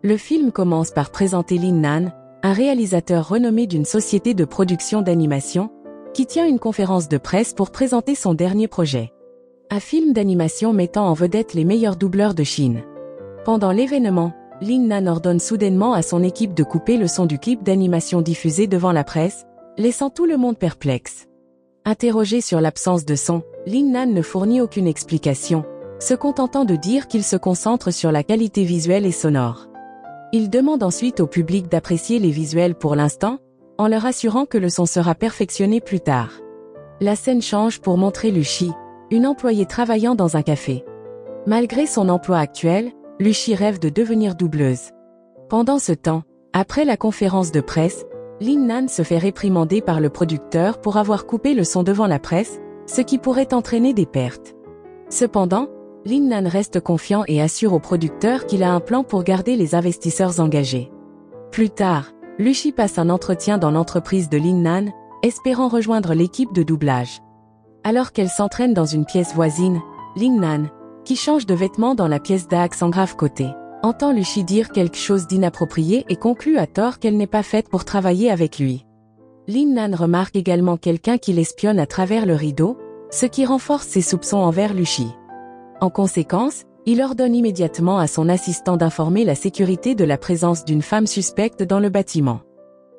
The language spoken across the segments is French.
Le film commence par présenter Lin Nan, un réalisateur renommé d'une société de production d'animation, qui tient une conférence de presse pour présenter son dernier projet. Un film d'animation mettant en vedette les meilleurs doubleurs de Chine. Pendant l'événement, Lin Nan ordonne soudainement à son équipe de couper le son du clip d'animation diffusé devant la presse, laissant tout le monde perplexe. Interrogé sur l'absence de son, Lin Nan ne fournit aucune explication, se contentant de dire qu'il se concentre sur la qualité visuelle et sonore. Il demande ensuite au public d'apprécier les visuels pour l'instant, en leur assurant que le son sera perfectionné plus tard. La scène change pour montrer Lucy, une employée travaillant dans un café. Malgré son emploi actuel, Lucy rêve de devenir doubleuse. Pendant ce temps, après la conférence de presse, Lin Nan se fait réprimander par le producteur pour avoir coupé le son devant la presse, ce qui pourrait entraîner des pertes. Cependant, Lin Nan reste confiant et assure au producteur qu'il a un plan pour garder les investisseurs engagés. Plus tard, Lucy passe un entretien dans l'entreprise de Lin Nan, espérant rejoindre l'équipe de doublage. Alors qu'elle s'entraîne dans une pièce voisine, Lin Nan, qui change de vêtements dans la pièce d'Axan grave côté, entend Lucy dire quelque chose d'inapproprié et conclut à tort qu'elle n'est pas faite pour travailler avec lui. Lin Nan remarque également quelqu'un qui l'espionne à travers le rideau, ce qui renforce ses soupçons envers Lucy. En conséquence, il ordonne immédiatement à son assistant d'informer la sécurité de la présence d'une femme suspecte dans le bâtiment.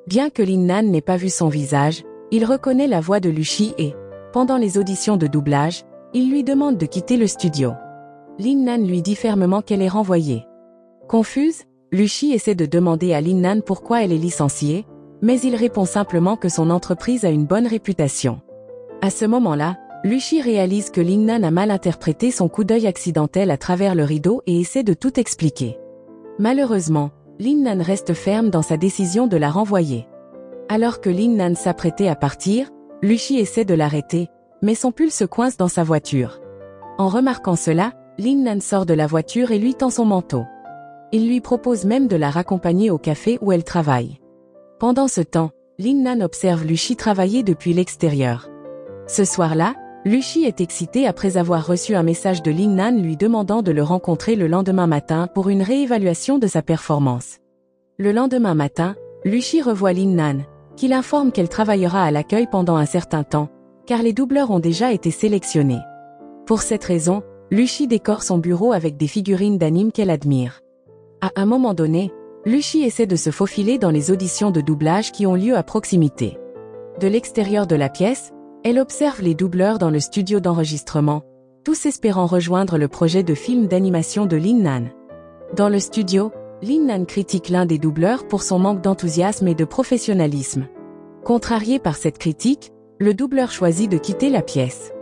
Bien que Lin Nan n'ait pas vu son visage, il reconnaît la voix de Lucy et, pendant les auditions de doublage, il lui demande de quitter le studio. Lin Nan lui dit fermement qu'elle est renvoyée. Confuse, Lucy essaie de demander à Lin Nan pourquoi elle est licenciée, mais il répond simplement que son entreprise a une bonne réputation. À ce moment-là, Lucy réalise que Lin Nan a mal interprété son coup d'œil accidentel à travers le rideau et essaie de tout expliquer. Malheureusement, Lin Nan reste ferme dans sa décision de la renvoyer. Alors que Lin Nan s'apprêtait à partir, Lucy essaie de l'arrêter, mais son pull se coince dans sa voiture. En remarquant cela, Lin Nan sort de la voiture et lui tend son manteau. Il lui propose même de la raccompagner au café où elle travaille. Pendant ce temps, Lin Nan observe Lucy travailler depuis l'extérieur. Ce soir-là, Lucy est excitée après avoir reçu un message de Lin Nan lui demandant de le rencontrer le lendemain matin pour une réévaluation de sa performance. Le lendemain matin, Lucy revoit Lin Nan, qui l'informe qu'elle travaillera à l'accueil pendant un certain temps, car les doubleurs ont déjà été sélectionnés. Pour cette raison, Lucy décore son bureau avec des figurines d'anime qu'elle admire. À un moment donné, Lucy essaie de se faufiler dans les auditions de doublage qui ont lieu à proximité. De l'extérieur de la pièce, elle observe les doubleurs dans le studio d'enregistrement, tous espérant rejoindre le projet de film d'animation de Lin Nan. Dans le studio, Lin Nan critique l'un des doubleurs pour son manque d'enthousiasme et de professionnalisme. Contrarié par cette critique, le doubleur choisit de quitter la pièce.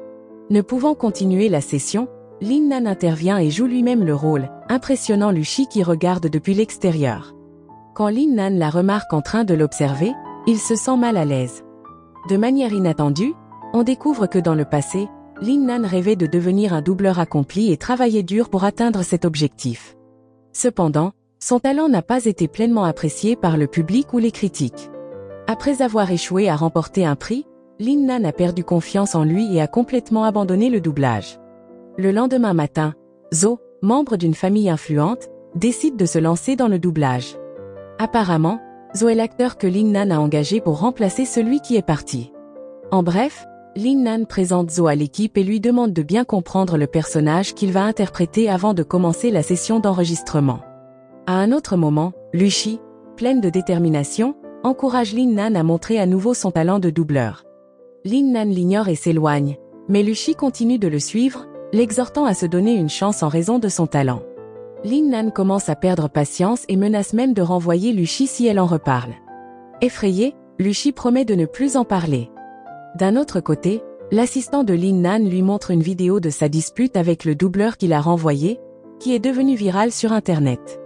Ne pouvant continuer la session, Lin Nan intervient et joue lui-même le rôle, impressionnant Lucy qui regarde depuis l'extérieur. Quand Lin Nan la remarque en train de l'observer, il se sent mal à l'aise. De manière inattendue, on découvre que dans le passé, Lin Nan rêvait de devenir un doubleur accompli et travaillait dur pour atteindre cet objectif. Cependant, son talent n'a pas été pleinement apprécié par le public ou les critiques. Après avoir échoué à remporter un prix, Lin Nan a perdu confiance en lui et a complètement abandonné le doublage. Le lendemain matin, Zo, membre d'une famille influente, décide de se lancer dans le doublage. Apparemment, Zo est l'acteur que Lin Nan a engagé pour remplacer celui qui est parti. En bref, Lin Nan présente Zo à l'équipe et lui demande de bien comprendre le personnage qu'il va interpréter avant de commencer la session d'enregistrement. À un autre moment, Lucy, pleine de détermination, encourage Lin Nan à montrer à nouveau son talent de doubleur. Lin Nan l'ignore et s'éloigne, mais Lucy continue de le suivre, l'exhortant à se donner une chance en raison de son talent. Lin Nan commence à perdre patience et menace même de renvoyer Lucy si elle en reparle. Effrayée, Lucy promet de ne plus en parler. D'un autre côté, l'assistant de Lin Nan lui montre une vidéo de sa dispute avec le doubleur qui l'a renvoyé, qui est devenue virale sur Internet.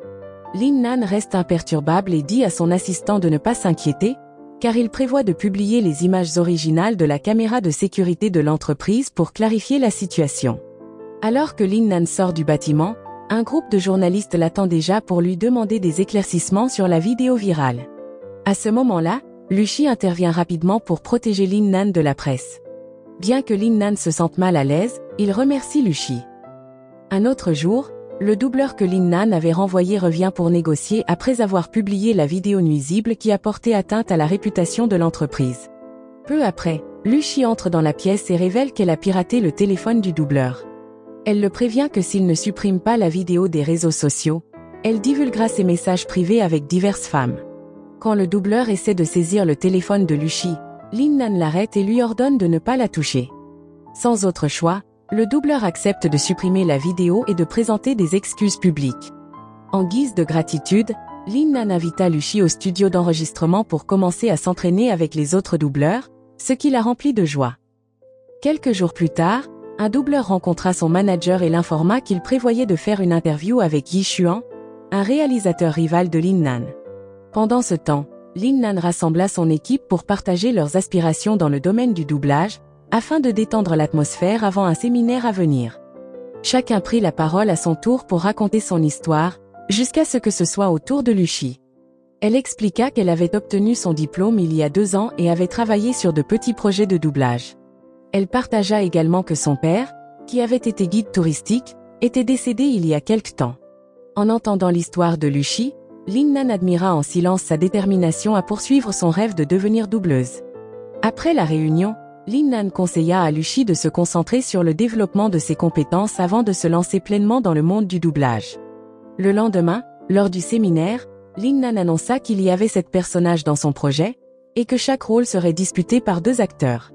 Lin Nan reste imperturbable et dit à son assistant de ne pas s'inquiéter, car il prévoit de publier les images originales de la caméra de sécurité de l'entreprise pour clarifier la situation. Alors que Lin Nan sort du bâtiment, un groupe de journalistes l'attend déjà pour lui demander des éclaircissements sur la vidéo virale. À ce moment-là, Lucy intervient rapidement pour protéger Lin Nan de la presse. Bien que Lin Nan se sente mal à l'aise, il remercie Lucy. Un autre jour, le doubleur que Lin Nan avait renvoyé revient pour négocier après avoir publié la vidéo nuisible qui a porté atteinte à la réputation de l'entreprise. Peu après, Lucy entre dans la pièce et révèle qu'elle a piraté le téléphone du doubleur. Elle le prévient que s'il ne supprime pas la vidéo des réseaux sociaux, elle divulguera ses messages privés avec diverses femmes. Quand le doubleur essaie de saisir le téléphone de Lucy, Lin Nan l'arrête et lui ordonne de ne pas la toucher. Sans autre choix, le doubleur accepte de supprimer la vidéo et de présenter des excuses publiques. En guise de gratitude, Lin Nan invita Lucy au studio d'enregistrement pour commencer à s'entraîner avec les autres doubleurs, ce qui la remplit de joie. Quelques jours plus tard, un doubleur rencontra son manager et l'informa qu'il prévoyait de faire une interview avec Yi Xuan, un réalisateur rival de Lin Nan. Pendant ce temps, Lin Nan rassembla son équipe pour partager leurs aspirations dans le domaine du doublage, afin de détendre l'atmosphère avant un séminaire à venir. Chacun prit la parole à son tour pour raconter son histoire, jusqu'à ce que ce soit au tour de Lucy. Elle expliqua qu'elle avait obtenu son diplôme il y a 2 ans et avait travaillé sur de petits projets de doublage. Elle partagea également que son père, qui avait été guide touristique, était décédé il y a quelque temps. En entendant l'histoire de Lucy, Lin Nan admira en silence sa détermination à poursuivre son rêve de devenir doubleuse. Après la réunion, Lin Nan conseilla à Lucy de se concentrer sur le développement de ses compétences avant de se lancer pleinement dans le monde du doublage. Le lendemain, lors du séminaire, Lin Nan annonça qu'il y avait 7 personnages dans son projet, et que chaque rôle serait disputé par 2 acteurs.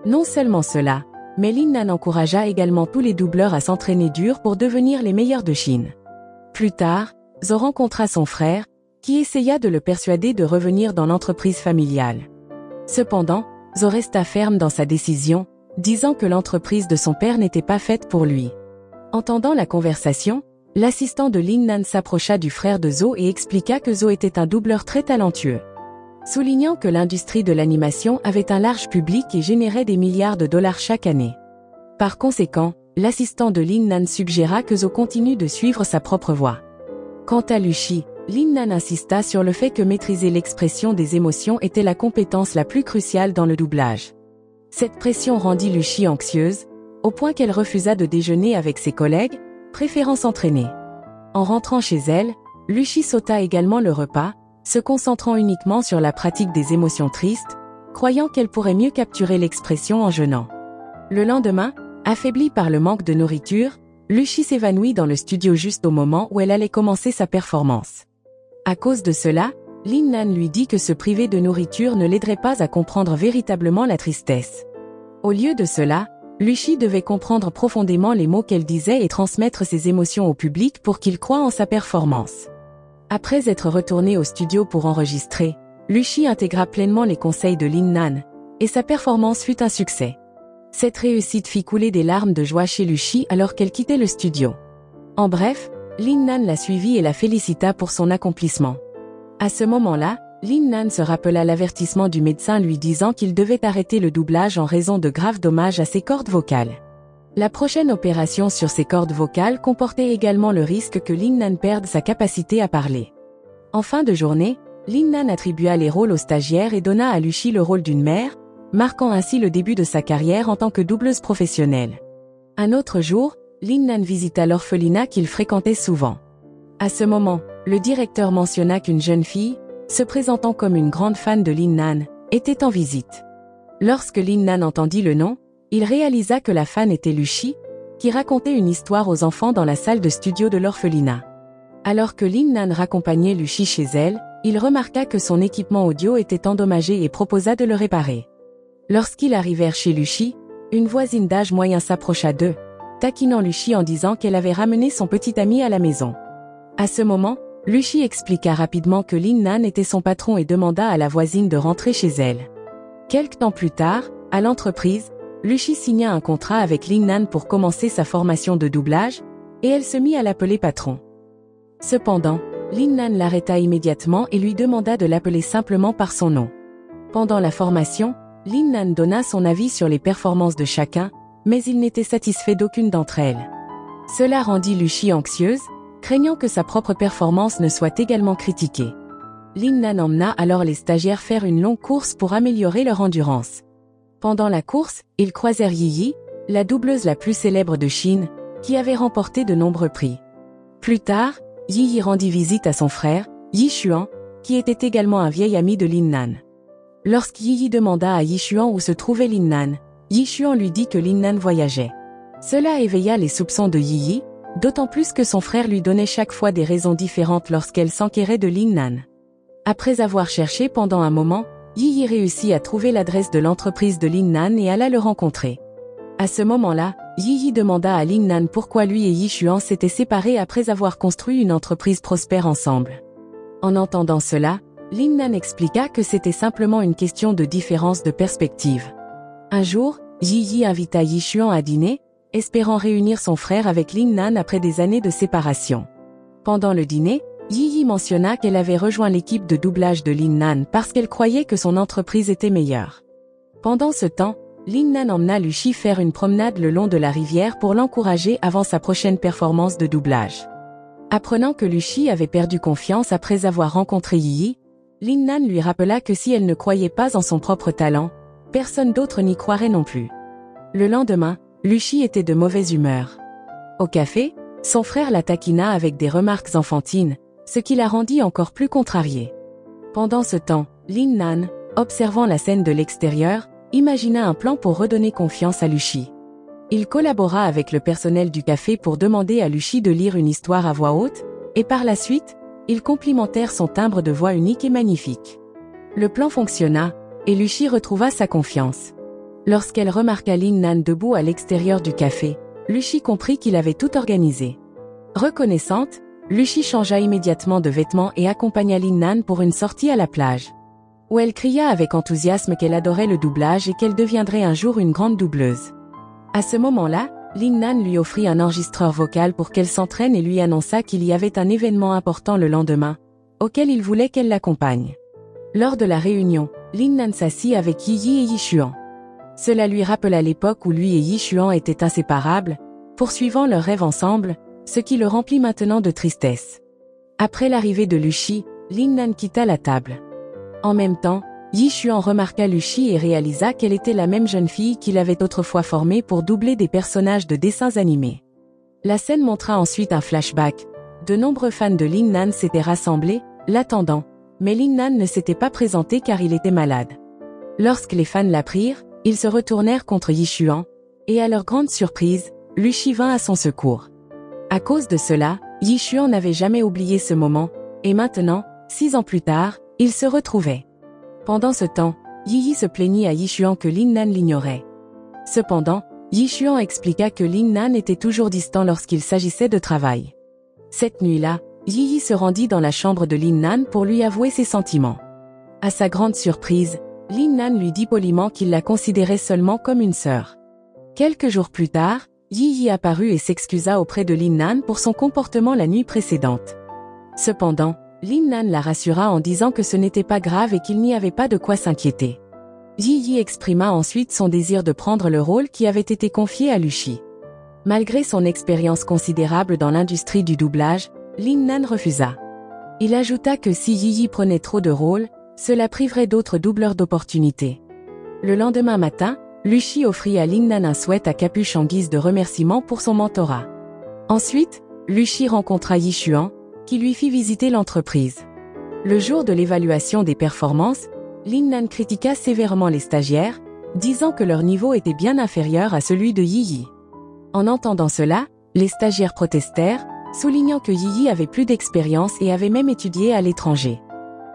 Non seulement cela, mais Lin Nan encouragea également tous les doubleurs à s'entraîner dur pour devenir les meilleurs de Chine. Plus tard, Zo rencontra son frère, qui essaya de le persuader de revenir dans l'entreprise familiale. Cependant, Zo resta ferme dans sa décision, disant que l'entreprise de son père n'était pas faite pour lui. Entendant la conversation, l'assistant de Lin Nan s'approcha du frère de Zo et expliqua que Zo était un doubleur très talentueux. Soulignant que l'industrie de l'animation avait un large public et générait des milliards de dollars chaque année. Par conséquent, l'assistant de Lin Nan suggéra que Zo continue de suivre sa propre voie. Quant à Lucy, Lin Nan insista sur le fait que maîtriser l'expression des émotions était la compétence la plus cruciale dans le doublage. Cette pression rendit Lucy anxieuse, au point qu'elle refusa de déjeuner avec ses collègues, préférant s'entraîner. En rentrant chez elle, Lucy sauta également le repas, se concentrant uniquement sur la pratique des émotions tristes, croyant qu'elle pourrait mieux capturer l'expression en jeûnant. Le lendemain, affaiblie par le manque de nourriture, Lucy s'évanouit dans le studio juste au moment où elle allait commencer sa performance. À cause de cela, Lin Nan lui dit que se priver de nourriture ne l'aiderait pas à comprendre véritablement la tristesse. Au lieu de cela, Lucy devait comprendre profondément les mots qu'elle disait et transmettre ses émotions au public pour qu'il croie en sa performance. Après être retournée au studio pour enregistrer, Lucy intégra pleinement les conseils de Lin Nan, et sa performance fut un succès. Cette réussite fit couler des larmes de joie chez Lucy alors qu'elle quittait le studio. En bref, Lin Nan la suivit et la félicita pour son accomplissement. À ce moment-là, Lin Nan se rappela l'avertissement du médecin lui disant qu'il devait arrêter le doublage en raison de graves dommages à ses cordes vocales. La prochaine opération sur ses cordes vocales comportait également le risque que Lin Nan perde sa capacité à parler. En fin de journée, Lin Nan attribua les rôles aux stagiaires et donna à Lucy le rôle d'une mère, marquant ainsi le début de sa carrière en tant que doubleuse professionnelle. Un autre jour, Lin Nan visita l'orphelinat qu'il fréquentait souvent. À ce moment, le directeur mentionna qu'une jeune fille, se présentant comme une grande fan de Lin Nan, était en visite. Lorsque Lin Nan entendit le nom, il réalisa que la fan était Lucy, qui racontait une histoire aux enfants dans la salle de studio de l'orphelinat. Alors que Lin Nan raccompagnait Lucy chez elle, il remarqua que son équipement audio était endommagé et proposa de le réparer. Lorsqu'ils arrivèrent chez Lucy, une voisine d'âge moyen s'approcha d'eux, taquinant Lucy en disant qu'elle avait ramené son petit ami à la maison. À ce moment, Lucy expliqua rapidement que Lin Nan était son patron et demanda à la voisine de rentrer chez elle. Quelque temps plus tard, à l'entreprise, Lucy signa un contrat avec Lin Nan pour commencer sa formation de doublage, et elle se mit à l'appeler patron. Cependant, Lin Nan l'arrêta immédiatement et lui demanda de l'appeler simplement par son nom. Pendant la formation, Lin Nan donna son avis sur les performances de chacun, mais il n'était satisfait d'aucune d'entre elles. Cela rendit Lucy anxieuse, craignant que sa propre performance ne soit également critiquée. Lin Nan emmena alors les stagiaires faire une longue course pour améliorer leur endurance. Pendant la course, ils croisèrent Yi Yi, la doubleuse la plus célèbre de Chine, qui avait remporté de nombreux prix. Plus tard, Yi Yi rendit visite à son frère, Yi Xuan, qui était également un vieil ami de Lin Nan. Lorsqu'Yi Yi demanda à Yi Xuan où se trouvait Lin Nan, Yi Xuan lui dit que Lin Nan voyageait. Cela éveilla les soupçons de Yi Yi, d'autant plus que son frère lui donnait chaque fois des raisons différentes lorsqu'elle s'enquérait de Lin Nan. Après avoir cherché pendant un moment, Yi Yi réussit à trouver l'adresse de l'entreprise de Lin Nan et alla le rencontrer. À ce moment-là, Yi Yi demanda à Lin Nan pourquoi lui et Yi Xuan s'étaient séparés après avoir construit une entreprise prospère ensemble. En entendant cela, Lin Nan expliqua que c'était simplement une question de différence de perspective. Un jour, Yi Yi invita Yi Xuan à dîner, espérant réunir son frère avec Lin Nan après des années de séparation. Pendant le dîner, Yi Yi mentionna qu'elle avait rejoint l'équipe de doublage de Lin Nan parce qu'elle croyait que son entreprise était meilleure. Pendant ce temps, Lin Nan emmena Lucy faire une promenade le long de la rivière pour l'encourager avant sa prochaine performance de doublage. Apprenant que Lucy avait perdu confiance après avoir rencontré Yi Yi, Lin Nan lui rappela que si elle ne croyait pas en son propre talent, personne d'autre n'y croirait non plus. Le lendemain, Lucy était de mauvaise humeur. Au café, son frère la taquina avec des remarques enfantines, ce qui la rendit encore plus contrariée. Pendant ce temps, Lin Nan, observant la scène de l'extérieur, imagina un plan pour redonner confiance à Lucy. Il collabora avec le personnel du café pour demander à Lucy de lire une histoire à voix haute, et par la suite, ils complimentèrent son timbre de voix unique et magnifique. Le plan fonctionna, et Lucy retrouva sa confiance. Lorsqu'elle remarqua Lin Nan debout à l'extérieur du café, Lucy comprit qu'il avait tout organisé. Reconnaissante, Lucy changea immédiatement de vêtements et accompagna Lin Nan pour une sortie à la plage, où elle cria avec enthousiasme qu'elle adorait le doublage et qu'elle deviendrait un jour une grande doubleuse. À ce moment-là, Lin Nan lui offrit un enregistreur vocal pour qu'elle s'entraîne et lui annonça qu'il y avait un événement important le lendemain, auquel il voulait qu'elle l'accompagne. Lors de la réunion, Lin Nan s'assit avec Yi Yi et Yi Xuan. Cela lui rappela l'époque où lui et Yi Xuan étaient inséparables, poursuivant leurs rêves ensemble, ce qui le remplit maintenant de tristesse. Après l'arrivée de Lucy, Lin Nan quitta la table. En même temps, Yi Xuan remarqua Lucy et réalisa qu'elle était la même jeune fille qu'il avait autrefois formée pour doubler des personnages de dessins animés. La scène montra ensuite un flashback. De nombreux fans de Lin Nan s'étaient rassemblés, l'attendant, mais Lin Nan ne s'était pas présenté car il était malade. Lorsque les fans l'apprirent, ils se retournèrent contre Yi Xuan, et à leur grande surprise, Lucy vint à son secours. À cause de cela, Yi Xuan n'avait jamais oublié ce moment, et maintenant, 6 ans plus tard, ils se retrouvaient. Pendant ce temps, Yi Yi se plaignit à Yi Xuan que Lin Nan l'ignorait. Cependant, Yi Xuan expliqua que Lin Nan était toujours distant lorsqu'il s'agissait de travail. Cette nuit-là, Yi Yi se rendit dans la chambre de Lin Nan pour lui avouer ses sentiments. À sa grande surprise, Lin Nan lui dit poliment qu'il la considérait seulement comme une sœur. Quelques jours plus tard, Yi Yi apparut et s'excusa auprès de Lin Nan pour son comportement la nuit précédente. Cependant, Lin Nan la rassura en disant que ce n'était pas grave et qu'il n'y avait pas de quoi s'inquiéter. Yi Yi exprima ensuite son désir de prendre le rôle qui avait été confié à Lucy. Malgré son expérience considérable dans l'industrie du doublage, Lin Nan refusa. Il ajouta que si Yi Yi prenait trop de rôles, cela priverait d'autres doubleurs d'opportunités. Le lendemain matin, Lucy offrit à Lin Nan un sweat à capuche en guise de remerciement pour son mentorat. Ensuite, Lucy rencontra Yi Xuan, qui lui fit visiter l'entreprise. Le jour de l'évaluation des performances, Lin Nan critiqua sévèrement les stagiaires, disant que leur niveau était bien inférieur à celui de Yi Yi. En entendant cela, les stagiaires protestèrent, soulignant que Yi Yi avait plus d'expérience et avait même étudié à l'étranger.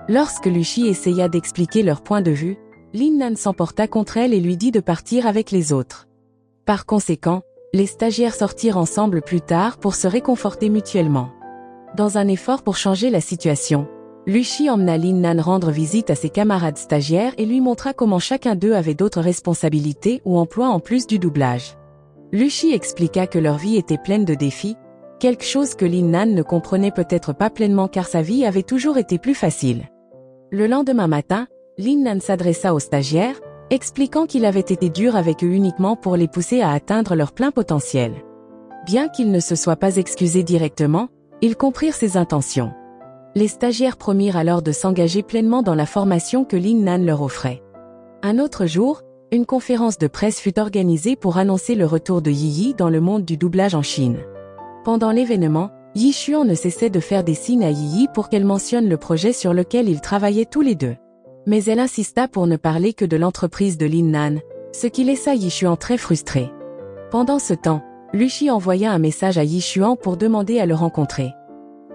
Lorsque Lucy essaya d'expliquer leur point de vue, Lin Nan s'emporta contre elle et lui dit de partir avec les autres. Par conséquent, les stagiaires sortirent ensemble plus tard pour se réconforter mutuellement. Dans un effort pour changer la situation, Lucy emmena Lin Nan rendre visite à ses camarades stagiaires et lui montra comment chacun d'eux avait d'autres responsabilités ou emplois en plus du doublage. Lucy expliqua que leur vie était pleine de défis, quelque chose que Lin Nan ne comprenait peut-être pas pleinement car sa vie avait toujours été plus facile. Le lendemain matin, Lin Nan s'adressa aux stagiaires, expliquant qu'il avait été dur avec eux uniquement pour les pousser à atteindre leur plein potentiel. Bien qu'il ne se soit pas excusé directement, ils comprirent ses intentions. Les stagiaires promirent alors de s'engager pleinement dans la formation que Lin Nan leur offrait. Un autre jour, une conférence de presse fut organisée pour annoncer le retour de Yi Yi dans le monde du doublage en Chine. Pendant l'événement, Yi Xuan ne cessait de faire des signes à Yi pour qu'elle mentionne le projet sur lequel ils travaillaient tous les deux. Mais elle insista pour ne parler que de l'entreprise de Lin Nan, ce qui laissa Yi Xuan très frustré. Pendant ce temps, Lu Shi envoya un message à Yi Xuan pour demander à le rencontrer.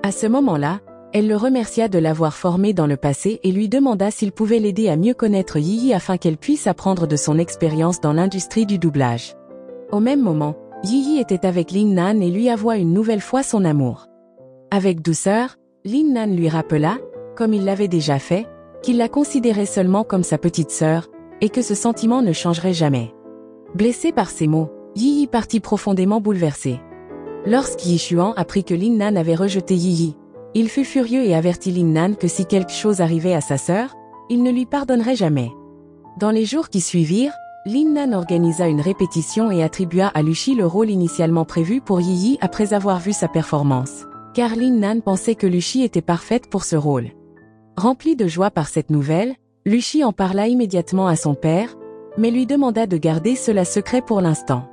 À ce moment-là, elle le remercia de l'avoir formé dans le passé et lui demanda s'il pouvait l'aider à mieux connaître Yi afin qu'elle puisse apprendre de son expérience dans l'industrie du doublage. Au même moment, Yi était avec Lin Nan et lui avoua une nouvelle fois son amour. Avec douceur, Lin Nan lui rappela, comme il l'avait déjà fait, qu'il la considérait seulement comme sa petite sœur, et que ce sentiment ne changerait jamais. Blessé par ces mots, Yi partit profondément bouleversé. Lorsqu'Yi Xuan apprit que Lin Nan avait rejeté Yi, il fut furieux et avertit Lin Nan que si quelque chose arrivait à sa sœur, il ne lui pardonnerait jamais. Dans les jours qui suivirent, Lin Nan organisa une répétition et attribua à Lu Shi le rôle initialement prévu pour Yi après avoir vu sa performance, car Lin Nan pensait que Lu Shi était parfaite pour ce rôle. Rempli de joie par cette nouvelle, Lu Shi en parla immédiatement à son père, mais lui demanda de garder cela secret pour l'instant.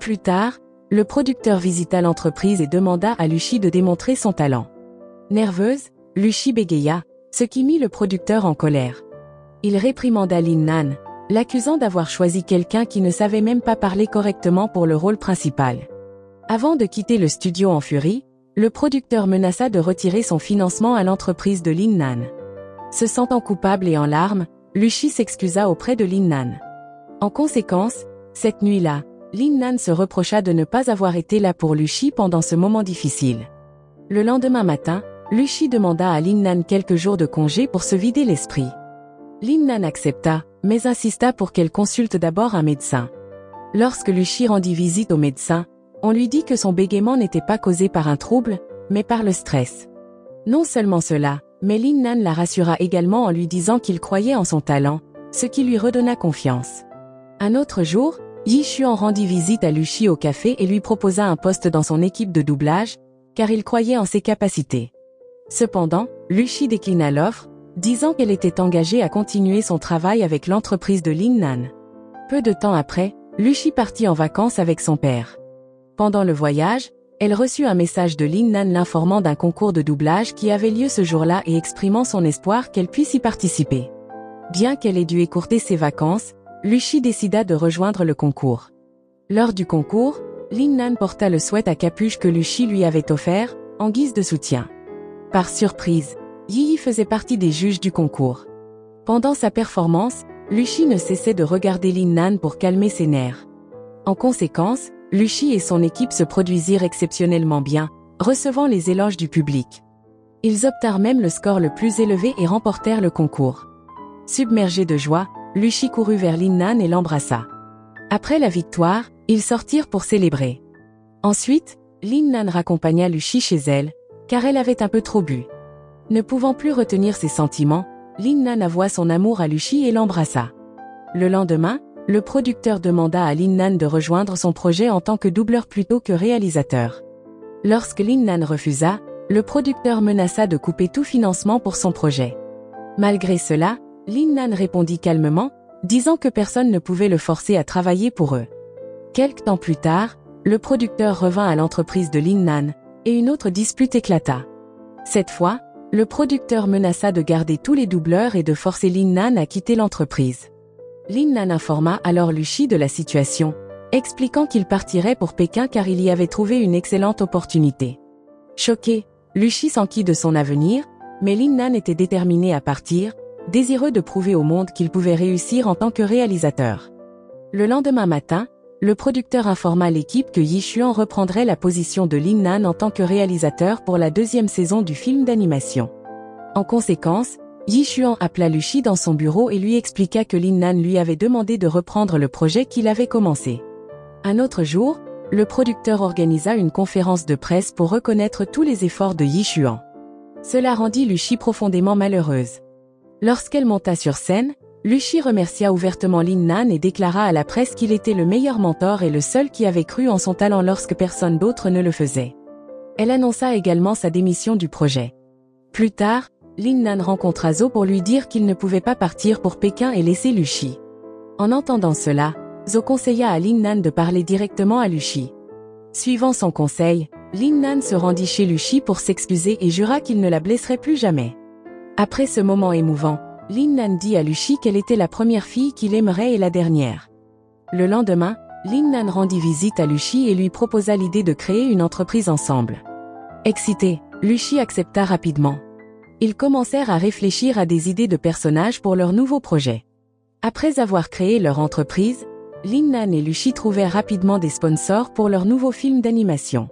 Plus tard, le producteur visita l'entreprise et demanda à Lu Shi de démontrer son talent. Nerveuse, Lu Shi bégaya, ce qui mit le producteur en colère. Il réprimanda Lin Nan, l'accusant d'avoir choisi quelqu'un qui ne savait même pas parler correctement pour le rôle principal. Avant de quitter le studio en furie, le producteur menaça de retirer son financement à l'entreprise de Lin Nan. Se sentant coupable et en larmes, Lu Shi s'excusa auprès de Lin Nan. En conséquence, cette nuit-là, Lin Nan se reprocha de ne pas avoir été là pour Lu Shi pendant ce moment difficile. Le lendemain matin, Lu Shi demanda à Lin Nan quelques jours de congé pour se vider l'esprit. Lin Nan accepta, mais insista pour qu'elle consulte d'abord un médecin. Lorsque Lu Shi rendit visite au médecin, on lui dit que son bégaiement n'était pas causé par un trouble, mais par le stress. Non seulement cela, mais Lin Nan la rassura également en lui disant qu'il croyait en son talent, ce qui lui redonna confiance. Un autre jour, Yi Xuan rendit visite à Lu Shi au café et lui proposa un poste dans son équipe de doublage, car il croyait en ses capacités. Cependant, Lu Shi déclina l'offre, disant qu'elle était engagée à continuer son travail avec l'entreprise de Lin Nan. Peu de temps après, Lu Shi partit en vacances avec son père. Pendant le voyage, elle reçut un message de Lin Nan l'informant d'un concours de doublage qui avait lieu ce jour-là et exprimant son espoir qu'elle puisse y participer. Bien qu'elle ait dû écourter ses vacances, Lu Shi décida de rejoindre le concours. Lors du concours, Lin Nan porta le sweat à capuche que Lu Shi lui avait offert, en guise de soutien. Par surprise, Yi faisait partie des juges du concours. Pendant sa performance, Lu Shi ne cessait de regarder Lin Nan pour calmer ses nerfs. En conséquence, Lu Shi et son équipe se produisirent exceptionnellement bien, recevant les éloges du public. Ils obtinrent même le score le plus élevé et remportèrent le concours. Submergé de joie, Lu Shi courut vers Lin Nan et l'embrassa. Après la victoire, ils sortirent pour célébrer. Ensuite, Lin Nan raccompagna Lu Shi chez elle, car elle avait un peu trop bu. Ne pouvant plus retenir ses sentiments, Lin Nan avoua son amour à Lu Shi et l'embrassa. Le lendemain, le producteur demanda à Lin Nan de rejoindre son projet en tant que doubleur plutôt que réalisateur. Lorsque Lin Nan refusa, le producteur menaça de couper tout financement pour son projet. Malgré cela, Lin Nan répondit calmement, disant que personne ne pouvait le forcer à travailler pour eux. Quelque temps plus tard, le producteur revint à l'entreprise de Lin Nan, et une autre dispute éclata. Cette fois, le producteur menaça de garder tous les doubleurs et de forcer Lin Nan à quitter l'entreprise. Lin Nan informa alors Lu Shi de la situation, expliquant qu'il partirait pour Pékin car il y avait trouvé une excellente opportunité. Choqué, Lu Shi s'enquit de son avenir, mais Lin Nan était déterminé à partir, désireux de prouver au monde qu'il pouvait réussir en tant que réalisateur. Le lendemain matin, le producteur informa l'équipe que Yi Xuan reprendrait la position de Lin Nan en tant que réalisateur pour la deuxième saison du film d'animation. En conséquence, Yi Xuan appela Lu Shi dans son bureau et lui expliqua que Lin Nan lui avait demandé de reprendre le projet qu'il avait commencé. Un autre jour, le producteur organisa une conférence de presse pour reconnaître tous les efforts de Yi Xuan. Cela rendit Lu Shi profondément malheureuse. Lorsqu'elle monta sur scène, Lu Shi remercia ouvertement Lin Nan et déclara à la presse qu'il était le meilleur mentor et le seul qui avait cru en son talent lorsque personne d'autre ne le faisait. Elle annonça également sa démission du projet. Plus tard, Lin Nan rencontra Zhou pour lui dire qu'il ne pouvait pas partir pour Pékin et laisser Lu Shi. En entendant cela, Zhou conseilla à Lin Nan de parler directement à Lu Shi. Suivant son conseil, Lin Nan se rendit chez Lucy pour s'excuser et jura qu'il ne la blesserait plus jamais. Après ce moment émouvant, Lin Nan dit à Lucy qu'elle était la première fille qu'il aimerait et la dernière. Le lendemain, Lin Nan rendit visite à Lucy et lui proposa l'idée de créer une entreprise ensemble. Excité, Lucy accepta rapidement. Ils commencèrent à réfléchir à des idées de personnages pour leur nouveau projet. Après avoir créé leur entreprise, Lin Nan et Lucy trouvèrent rapidement des sponsors pour leur nouveau film d'animation.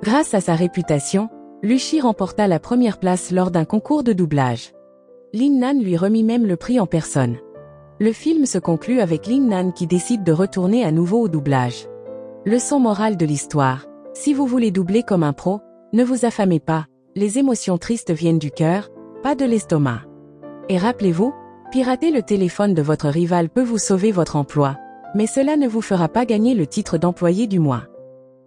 Grâce à sa réputation, Lucy remporta la première place lors d'un concours de doublage. Lin Nan lui remit même le prix en personne. Le film se conclut avec Lin Nan qui décide de retourner à nouveau au doublage. Leçon morale de l'histoire: si vous voulez doubler comme un pro, ne vous affamez pas, les émotions tristes viennent du cœur, pas de l'estomac. Et rappelez-vous, pirater le téléphone de votre rival peut vous sauver votre emploi, mais cela ne vous fera pas gagner le titre d'employé du mois.